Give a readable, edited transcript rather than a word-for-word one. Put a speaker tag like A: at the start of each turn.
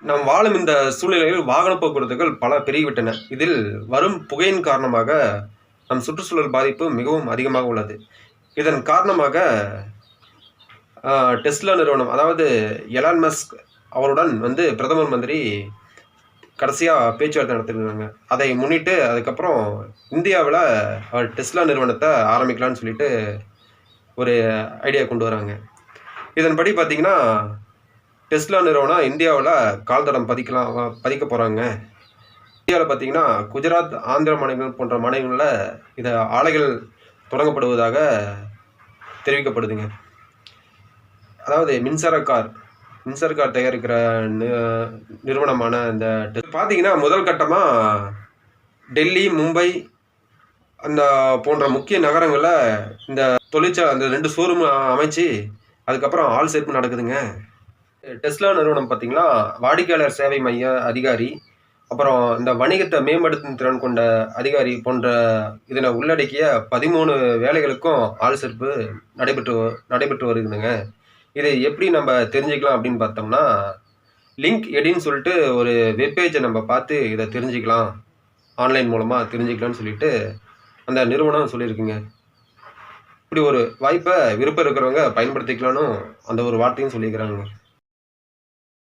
A: நாம் வாழும் இந்த சூழ்நிலையில் வாகன போக்குவரத்துகள் பல பெருகிவிட்டன. இதில் வரும் புகையின் காரணமாக நம் சுற்றுச்சூழல் பாதிப்பு மிகவும் அதிகமாக உள்ளது. இதன் காரணமாக டெஸ்லா நிறுவனம், அதாவது எலான் மஸ்க் அவருடன் பிரதமர் மந்திரி கடைசியாக பேச்சுவார்த்தை நடத்திருக்காங்க. அதை முன்னிட்டு அதுக்கப்புறம் இந்தியாவில் அவர் டெஸ்லா நிறுவனத்தை ஆரம்பிக்கலான்னு சொல்லிட்டு ஒரு ஐடியா கொண்டு வராங்க. இதன்படி பார்த்தீங்கன்னா டெஸ்லா நிறுவனம் இந்தியாவில் கால் தடம் பதிக்க போகிறாங்க. இந்தியாவில் பார்த்தீங்கன்னா குஜராத், ஆந்திர மாநிலங்கள் போன்ற மாநிலங்களில் இதை ஆலைகள் தொடங்கப்படுவதாக தெரிவிக்கப்படுதுங்க. அதாவது மின்சார கார் தயாரிக்கிற நிறுவனமான இந்த பார்த்தீங்கன்னா முதல் கட்டமாக டெல்லி, மும்பை அந்த போன்ற முக்கிய நகரங்களில் இந்த தொழிற்சாலை அந்த 2 ஷோரூம் அமைச்சு அதுக்கப்புறம் ஆள் சேர்ப்பு நடக்குதுங்க. டெஸ்லா நிறுவனம் பார்த்தீங்கன்னா வாடிக்கையாளர் சேவை மைய அதிகாரி, அப்புறம் இந்த வணிகத்தை மேம்படுத்தும் திறன் கொண்ட அதிகாரி போன்ற இதனை உள்ளடக்கிய 13 வேலைகளுக்கும் ஆள் சேர்ப்பு நடைபெற்று வருதுங்க. இதை எப்படி நம்ம தெரிஞ்சுக்கலாம் அப்படின்னு பார்த்தோம்னா, லிங்க்டின் சொல்லிட்டு ஒரு வெப்பேஜை நம்ம பார்த்து இதை தெரிஞ்சுக்கலாம், ஆன்லைன் மூலமாக தெரிஞ்சுக்கலாம்னு சொல்லிட்டு அந்த நிறுவனம் சொல்லியிருக்குங்க. இப்படி ஒரு வாய்ப்பை விருப்பம் இருக்கிறவங்க பயன்படுத்திக்கலான்னு அந்த ஒரு வார்த்தையும் சொல்லியிருக்கிறாங்க.